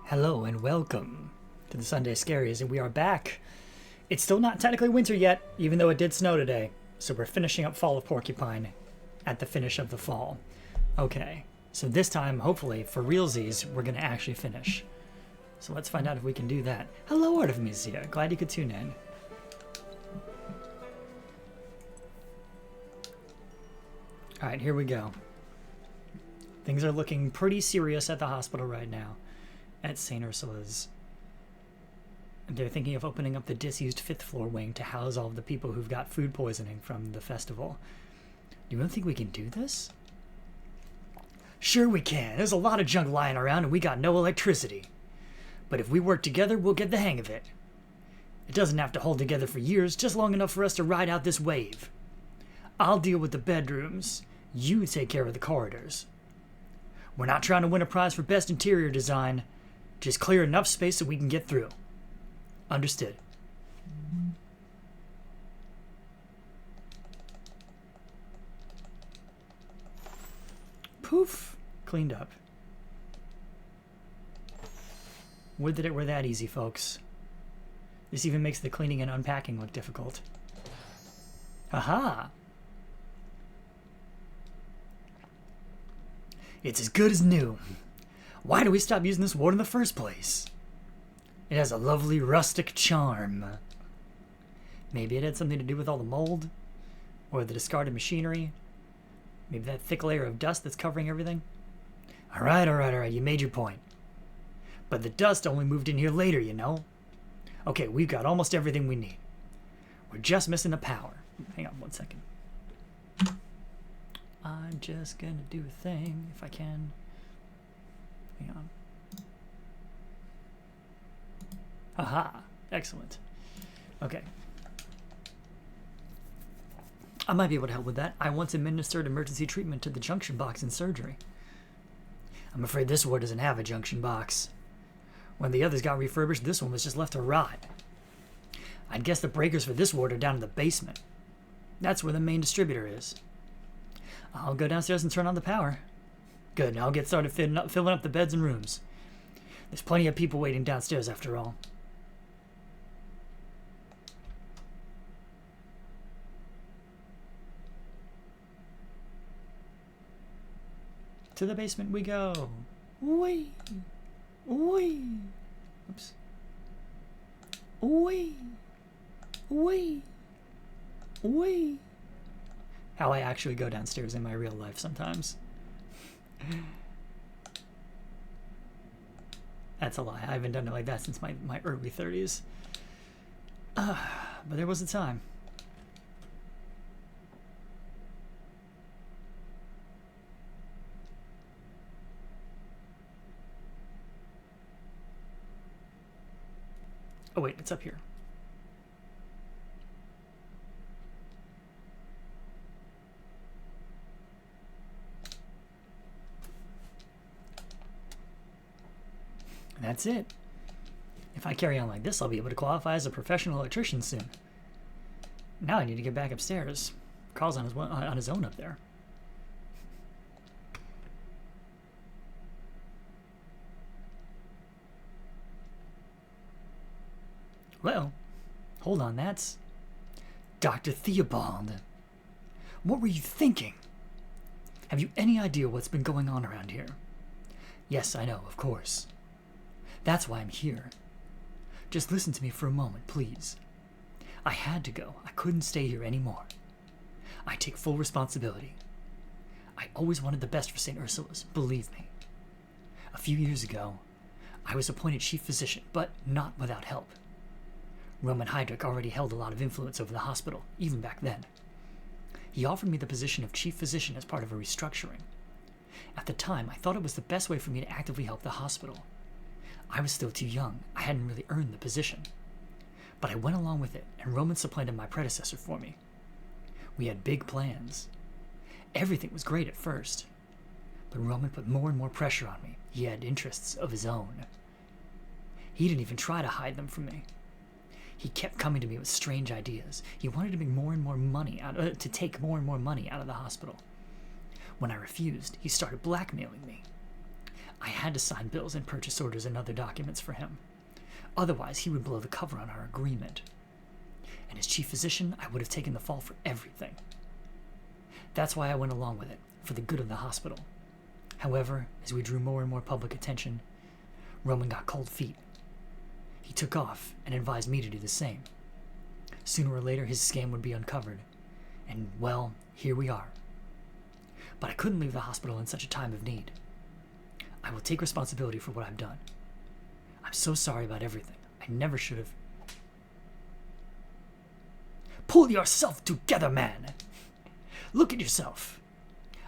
Hello and welcome to the Sunday Scaries, and we are back. It's still not technically winter yet, even though it did snow today, so we're finishing up Fall of Porcupine at the finish of the fall. Okay, so this time, hopefully, for realsies, we're going to actually finish. So let's find out if we can do that. Hello, Artemisia. Glad you could tune in. Alright, here we go. Things are looking pretty serious at the hospital right now. At St. Ursula's. They're thinking of opening up the disused 5th floor wing to house all of the people who've got food poisoning from the festival. Do you really think we can do this? Sure we can. There's a lot of junk lying around and we got no electricity. But if we work together, we'll get the hang of it. It doesn't have to hold together for years, just long enough for us to ride out this wave. I'll deal with the bedrooms. You take care of the corridors. We're not trying to win a prize for best interior design. Just clear enough space so we can get through. Understood. Poof. Cleaned up. Would that it were that easy, folks. This even makes the cleaning and unpacking look difficult. Haha! It's as good as new. Why do we stop using this ward in the first place? It has a lovely rustic charm. Maybe it had something to do with all the mold? Or the discarded machinery? Maybe that thick layer of dust that's covering everything? Alright, you made your point. But the dust only moved in here later, you know? Okay, we've got almost everything we need. We're just missing the power. Hang on 1 second. I'm just gonna do a thing, if I can. Hang on. Haha, excellent. Okay. I might be able to help with that. I once administered emergency treatment to the junction box in surgery. I'm afraid this ward doesn't have a junction box. When the others got refurbished, this one was just left to rot. I'd guess the breakers for this ward are down in the basement. That's where the main distributor is. I'll go downstairs and turn on the power. Good, now I'll get started filling up the beds and rooms. There's plenty of people waiting downstairs after all. To the basement we go. Wee! Wee! Oops. Wee! Wee! Wee! How I actually go downstairs in my real life sometimes. That's a lie. I haven't done it like that since my early 30s. But there was a time. Oh wait, it's up here. That's it. If I carry on like this, I'll be able to qualify as a professional electrician soon. Now I need to get back upstairs. Karl's on his own up there. Well, hold on, that's Dr. Theobald. What were you thinking? Have you any idea what's been going on around here? Yes, I know, of course. That's why I'm here. Just listen to me for a moment, please. I had to go. I couldn't stay here anymore. I take full responsibility. I always wanted the best for St. Ursula's, believe me. A few years ago, I was appointed chief physician, but not without help. Roman Heydrich already held a lot of influence over the hospital, even back then. He offered me the position of chief physician as part of a restructuring. At the time, I thought it was the best way for me to actively help the hospital. I was still too young. I hadn't really earned the position. But I went along with it, and Roman supplanted my predecessor for me. We had big plans. Everything was great at first. But Roman put more and more pressure on me. He had interests of his own. He didn't even try to hide them from me. He kept coming to me with strange ideas. He wanted to make more and more money to take more and more money out of the hospital. When I refused, he started blackmailing me. I had to sign bills and purchase orders and other documents for him. Otherwise, he would blow the cover on our agreement. And as chief physician, I would have taken the fall for everything. That's why I went along with it, for the good of the hospital. However, as we drew more and more public attention, Roman got cold feet. He took off and advised me to do the same. Sooner or later, his scam would be uncovered. And, well, here we are. But I couldn't leave the hospital in such a time of need. I will take responsibility for what I've done. I'm so sorry about everything. I never should have. Pull yourself together, man! Look at yourself.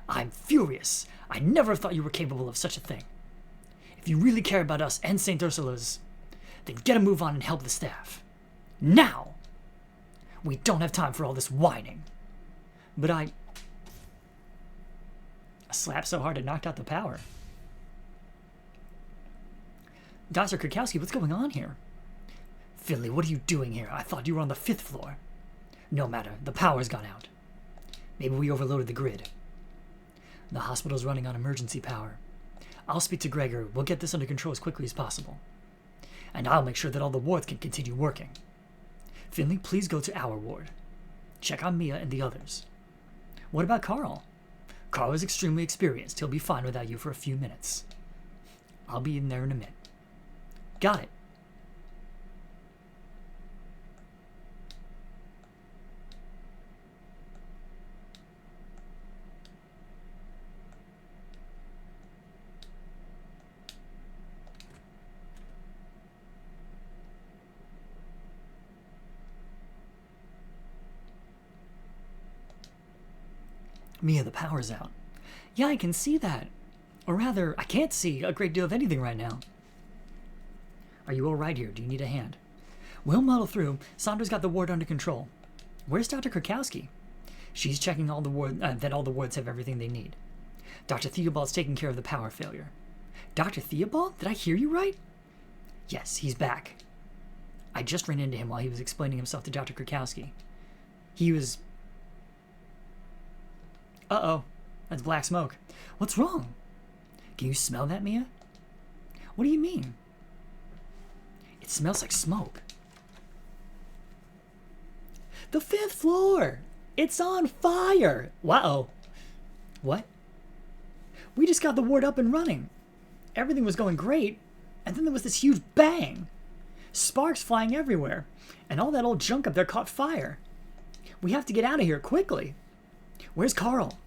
I'm furious. I never thought you were capable of such a thing. If you really care about us and St. Ursula's, then get a move on and help the staff. Now! We don't have time for all this whining. But I slapped so hard it knocked out the power. Dr. Korkowski, what's going on here? Finley, what are you doing here? I thought you were on the 5th floor. No matter, the power's gone out. Maybe we overloaded the grid. The hospital's running on emergency power. I'll speak to Gregor. We'll get this under control as quickly as possible. And I'll make sure that all the wards can continue working. Finley, please go to our ward. Check on Mia and the others. What about Karl? Karl is extremely experienced. He'll be fine without you for a few minutes. I'll be in there in a minute. Got it. Mia, the power's out. Yeah, I can see that. Or rather, I can't see a great deal of anything right now. Are you all right here? Do you need a hand? We'll muddle through. Sandra's got the ward under control. Where's Dr. Korkowski? She's checking all the that all the wards have everything they need. Dr. Theobald's taking care of the power failure. Dr. Theobald? Did I hear you right? Yes, he's back. I just ran into him while he was explaining himself to Dr. Korkowski. He was... Uh-oh. That's black smoke. What's wrong? Can you smell that, Mia? What do you mean? It smells like smoke. The 5th floor! It's on fire! Wow. What? We just got the ward up and running. Everything was going great, and then there was this huge bang. Sparks flying everywhere, and all that old junk up there caught fire. We have to get out of here quickly. Where's Karl?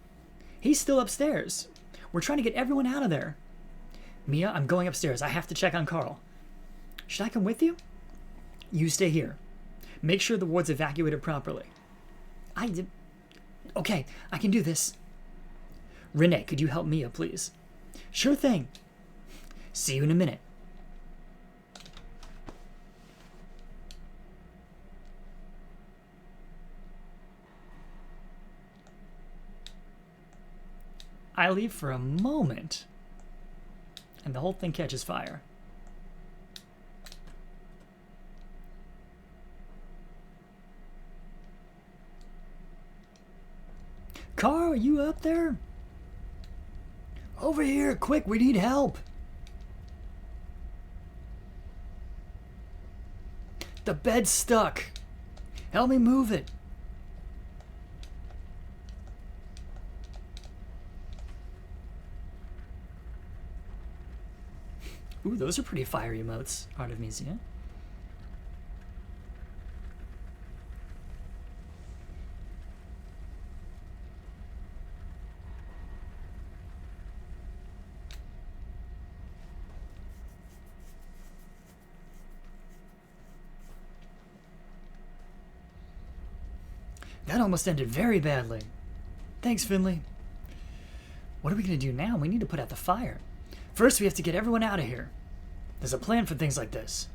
He's still upstairs. We're trying to get everyone out of there. Mia, I'm going upstairs. I have to check on Karl. Should I come with you? You stay here. Make sure the ward's evacuated properly. Okay, I can do this. Renee, could you help Mia, please? Sure thing. See you in a minute. I leave for a moment, and the whole thing catches fire. Karl, are you up there? Over here, quick, we need help. The bed's stuck. Help me move it. Ooh, those are pretty fiery emotes, Artemisia. That almost ended very badly. Thanks, Finley. What are we going to do now? We need to put out the fire. First, we have to get everyone out of here. There's a plan for things like this.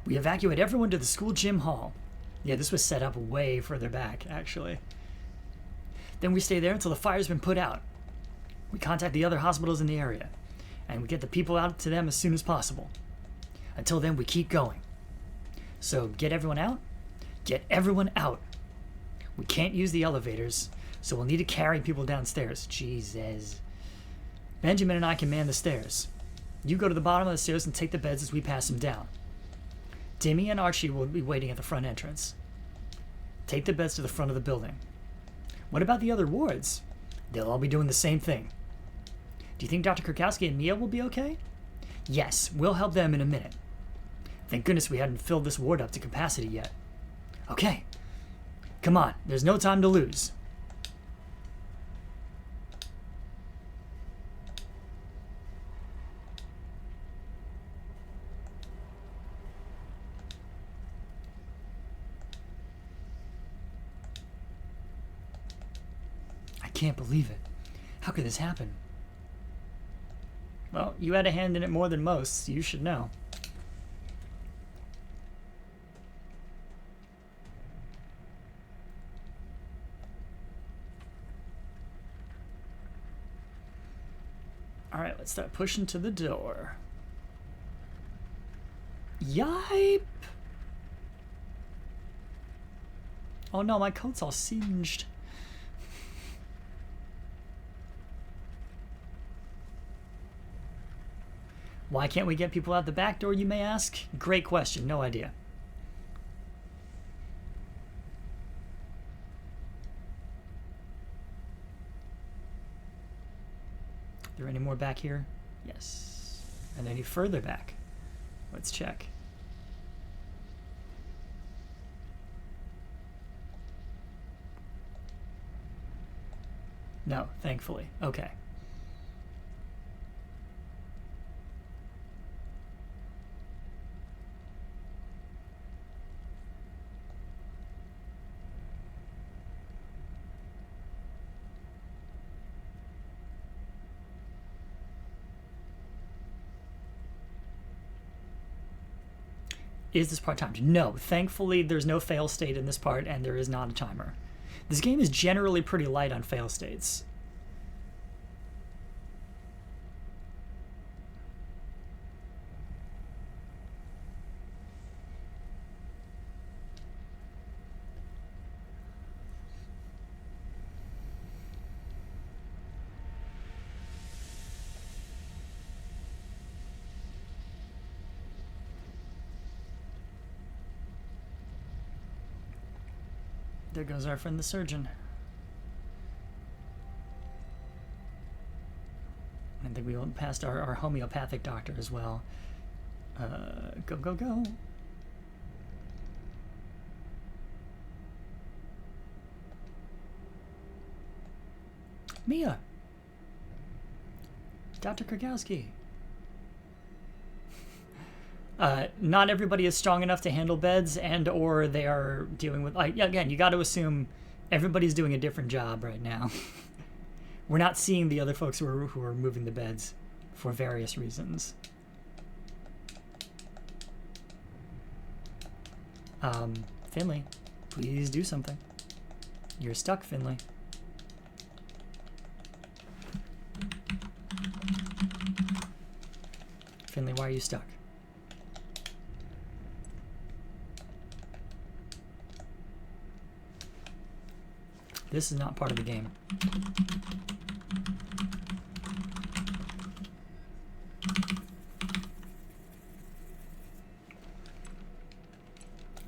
We evacuate everyone to the school gym hall. Yeah, this was set up way further back, actually. Then we stay there until the fire's been put out. We contact the other hospitals in the area, and we get the people out to them as soon as possible. Until then, we keep going. So, get everyone out? Get everyone out. We can't use the elevators, so we'll need to carry people downstairs. Jesus. Benjamin and I can man the stairs. You go to the bottom of the stairs and take the beds as we pass them down. Timmy and Archie will be waiting at the front entrance. Take the beds to the front of the building. What about the other wards? They'll all be doing the same thing. Do you think Dr. Korkowski and Mia will be okay? Yes, we'll help them in a minute. Thank goodness we hadn't filled this ward up to capacity yet. Okay. Come on, there's no time to lose. I can't believe it. How could this happen? Well, you had a hand in it more than most. You should know. Alright, let's start pushing to the door. Yipe! Oh no, my coat's all singed. Why can't we get people out the back door, you may ask? Great question, no idea. Are there any more back here? Yes. And any further back? Let's check. No, thankfully. Okay. Is this part timed? No. Thankfully, there's no fail state in this part, and there is not a timer. This game is generally pretty light on fail states. There goes our friend the surgeon. I think we went past our homeopathic doctor as well. Go, go, go. Mia! Dr. Korkowski. Not everybody is strong enough to handle beds, and or they are dealing with, like, again, you got to assume everybody's doing a different job right now. We're not seeing the other folks who are moving the beds for various reasons. Finley, please do something. You're stuck, Finley. Finley, why are you stuck? This is not part of the game.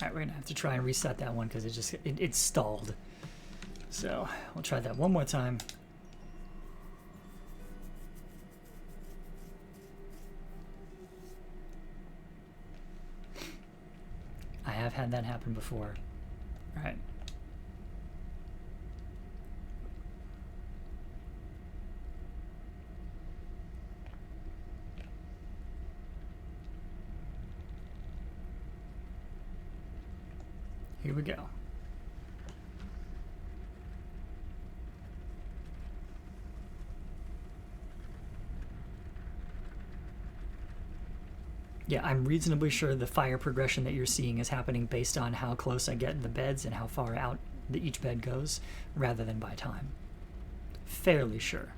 Alright, we're gonna have to try and reset that one because it stalled. So we'll try that one more time. I have had that happen before. Alright. Here we go. Yeah, I'm reasonably sure the fire progression that you're seeing is happening based on how close I get in the beds and how far out each bed goes, rather than by time. Fairly sure.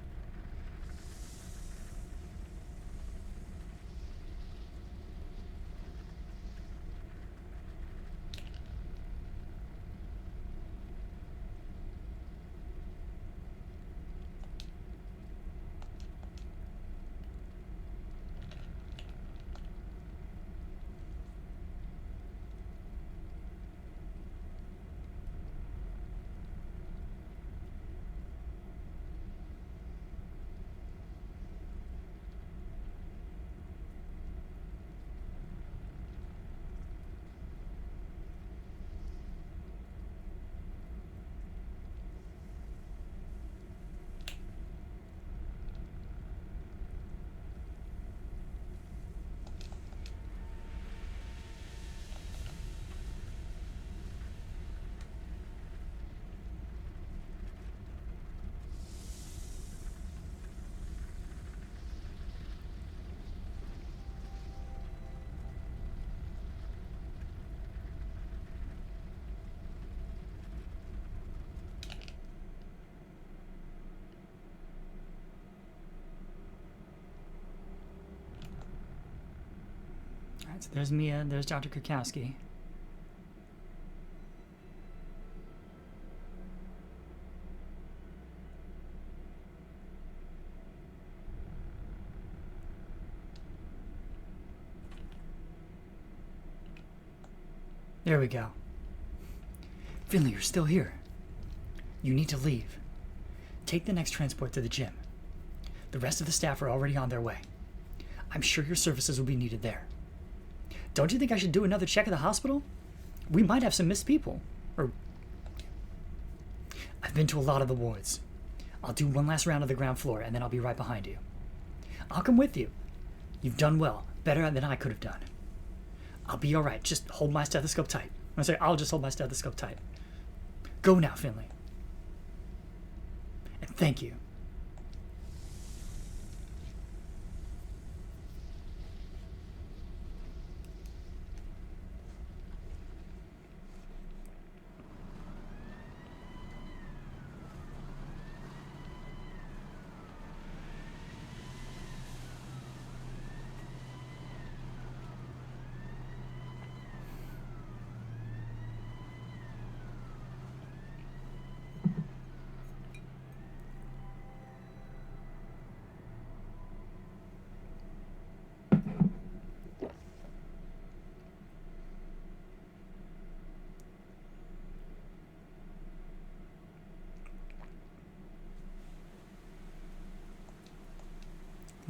Alright, so there's Mia, there's Dr. Korkowski. There we go. Finley, you're still here. You need to leave. Take the next transport to the gym. The rest of the staff are already on their way. I'm sure your services will be needed there. Don't you think I should do another check at the hospital? We might have some missed people. Or... I've been to a lot of the wards. I'll do one last round of the ground floor, and then I'll be right behind you. I'll come with you. You've done well. Better than I could have done. I'll be alright. Just hold my stethoscope tight. I'll just hold my stethoscope tight. Go now, Finley. And thank you.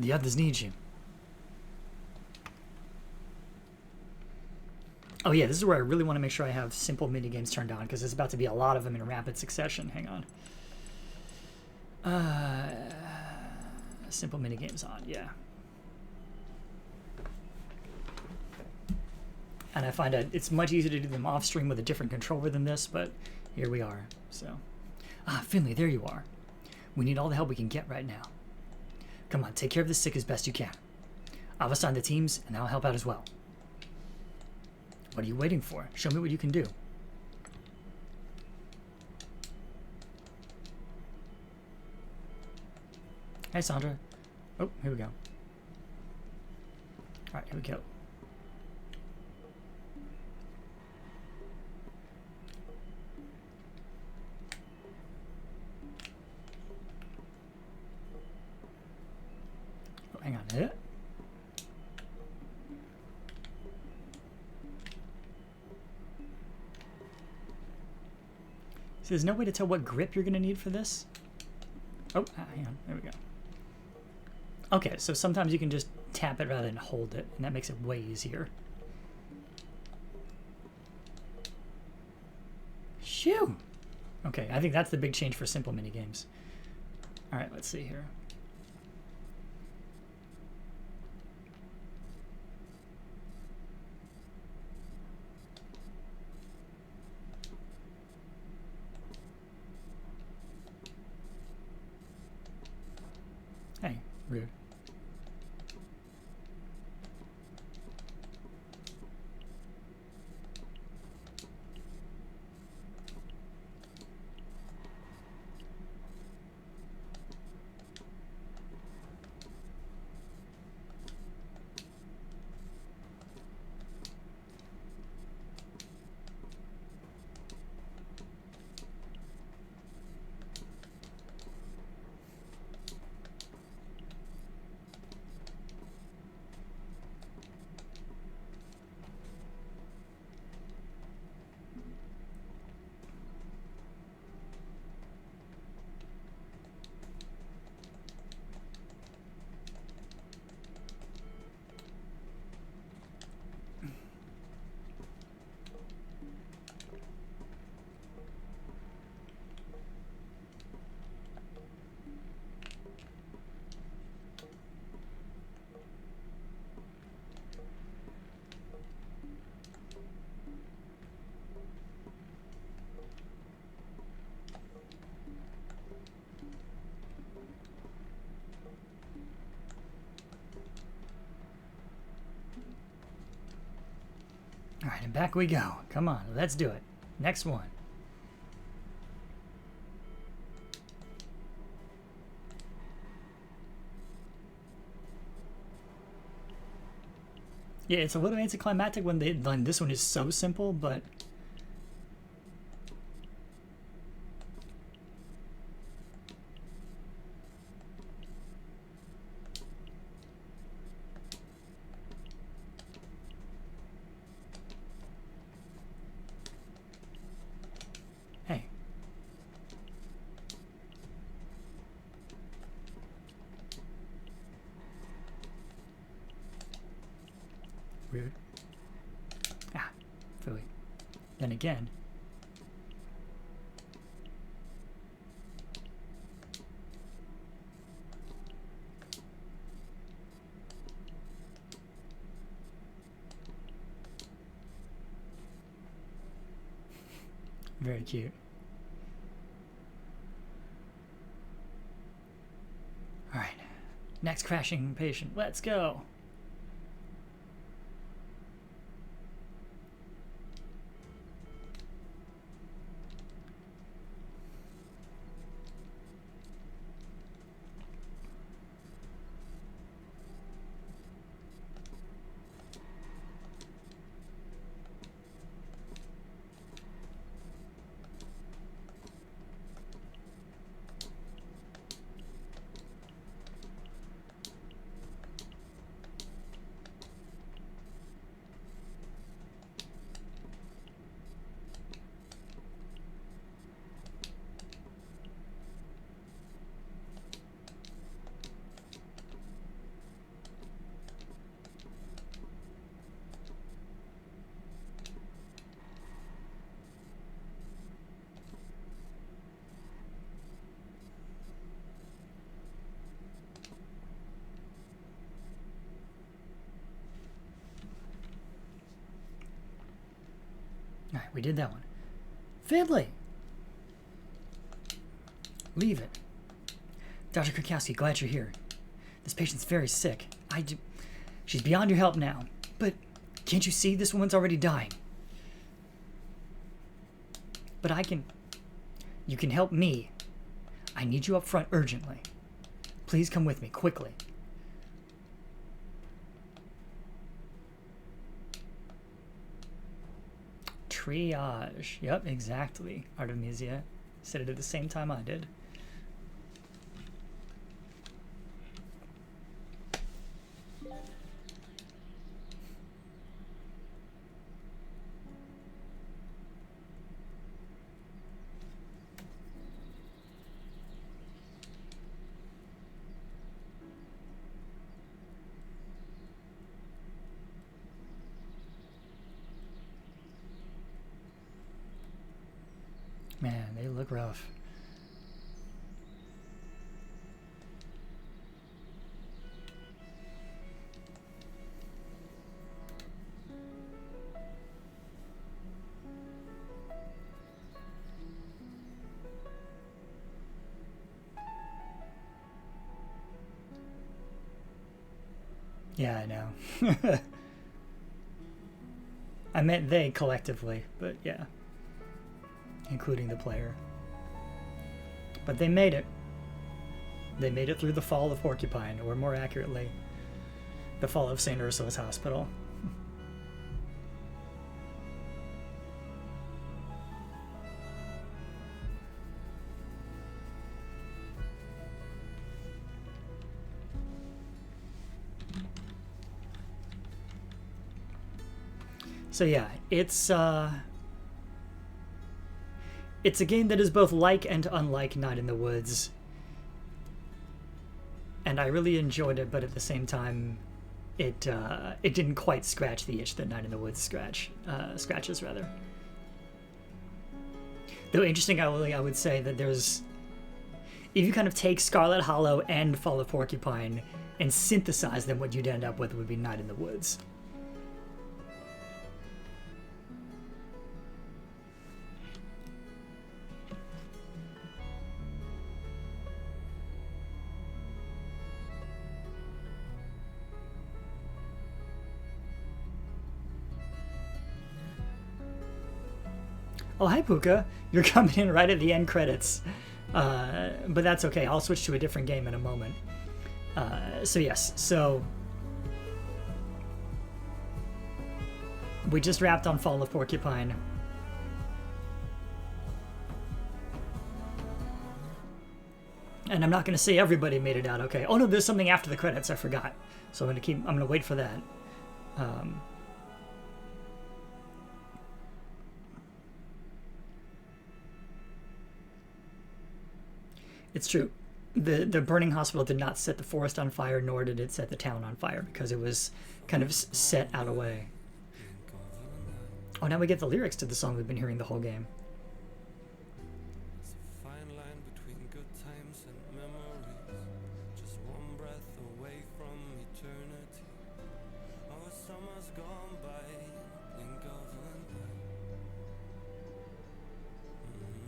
The others need you. Oh yeah, this is where I really want to make sure I have simple minigames turned on, because there's about to be a lot of them in rapid succession. Hang on. Simple minigames on, yeah. And I find it's much easier to do them off stream with a different controller than this, but here we are. So, Finley, there you are. We need all the help we can get right now. Come on, take care of the sick as best you can. I've assigned the teams, and I'll help out as well. What are you waiting for? Show me what you can do. Hey, Sandra. Oh, here we go. Alright, here we go. Oh, hang on. So there's no way to tell what grip you're going to need for this? Oh, hang on. There we go. Okay, so sometimes you can just tap it rather than hold it, and that makes it way easier. Shoo! Okay, I think that's the big change for simple minigames. Alright, let's see here. Hey, rude. All right, and back we go. Come on, let's do it. Next one. Yeah, it's a little anticlimactic when this one is so simple, but hey. Weird. Ah, Philly. Then again. Very cute. All right. Next crashing patient. Let's go. All right, we did that one. Finley! Leave it. Dr. Korkowski, glad you're here. This patient's very sick. She's beyond your help now. But can't you see this woman's already dying? But you can help me. I need you up front urgently. Please come with me, quickly. Triage. Yep, exactly. Artemisia said it at the same time I did. Man, they look rough. Yeah, I know. I meant they collectively, but yeah. Including the player. But they made it. They made it through the fall of Porcupine, or more accurately, the fall of St. Ursula's Hospital. So yeah, it's a game that is both like and unlike Night in the Woods. And I really enjoyed it, but at the same time, it didn't quite scratch the itch that Night in the Woods scratches, rather. Though interesting, I would say that there's... If you kind of take Scarlet Hollow and Fall of Porcupine and synthesize them, what you'd end up with would be Night in the Woods. Oh, hi, Puka. You're coming in right at the end credits. But that's okay. I'll switch to a different game in a moment. So yes. So We just wrapped on Fall of Porcupine. And I'm not going to say everybody made it out okay. Oh no, there's something after the credits, I forgot. So I'm going to wait for that. It's true. The burning hospital did not set the forest on fire, nor did it set the town on fire, because it was kind of set out of way. Oh, now we get the lyrics to the song we've been hearing the whole game.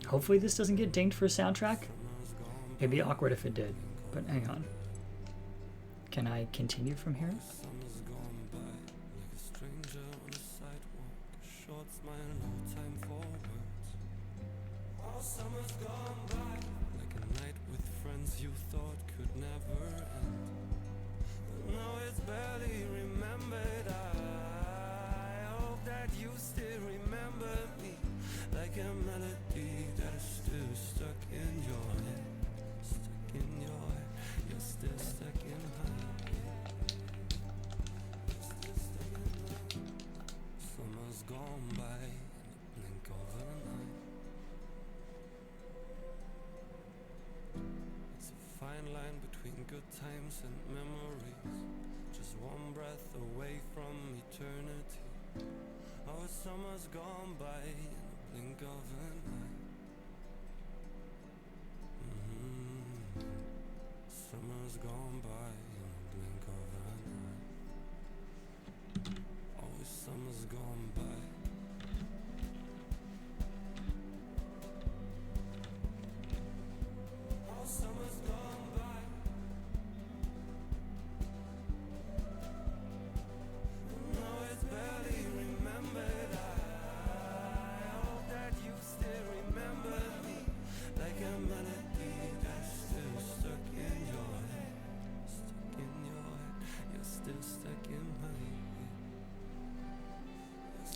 Hopefully this doesn't get dinged for a soundtrack. It'd be awkward if it did, but hang on. Can I continue from here?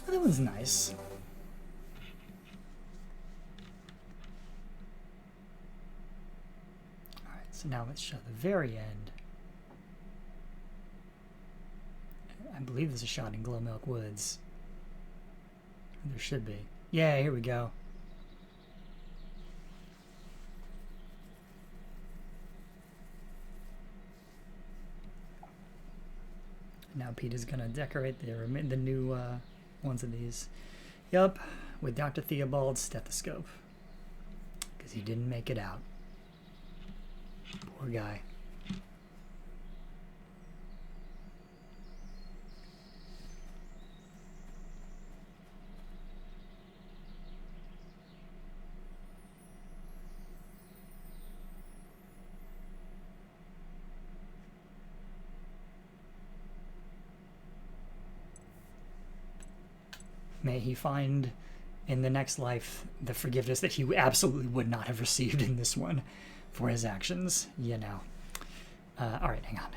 Oh, that one's nice. Alright, so now let's show the very end. I believe there's a shot in Glow Milk Woods. There should be. Yeah, here we go. Now Pete is going to decorate the new ones of these. Yup, with Dr. Theobald's stethoscope. Because he didn't make it out. Poor guy. May he find in the next life the forgiveness that he absolutely would not have received in this one for his actions, you know. All right, hang on.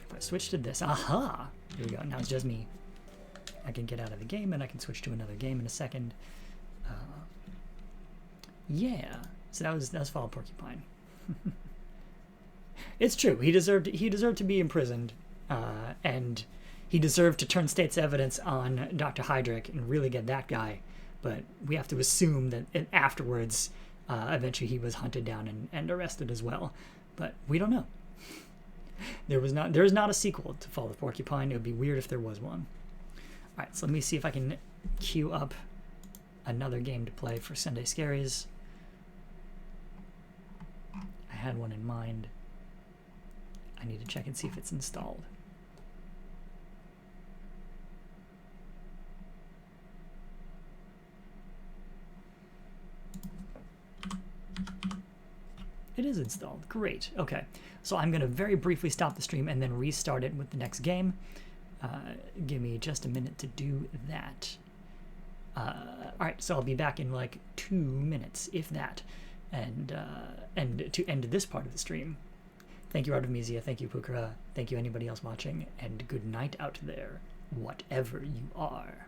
If I switch to this, aha! Here we go. Now it's just me. I can get out of the game and I can switch to another game in a second. Yeah. So that was Fall of Porcupine. It's true. He deserved to be imprisoned, and he deserved to turn state's evidence on Dr. Heydrich and really get that guy. But we have to assume that afterwards, eventually he was hunted down and arrested as well. But we don't know. There is not a sequel to Fall of Porcupine. It would be weird if there was one. All right, so let me see if I can queue up another game to play for Sunday Scaries. I had one in mind. I need to check and see if it's installed. It is installed. Great. Okay. So I'm going to very briefly stop the stream and then restart it with the next game. Give me just a minute to do that. All right. So I'll be back in like 2 minutes, if that. and to end this part of the stream. Thank you, Artemisia. Thank you, Pukra. Thank you, anybody else watching. And good night out there, whatever you are.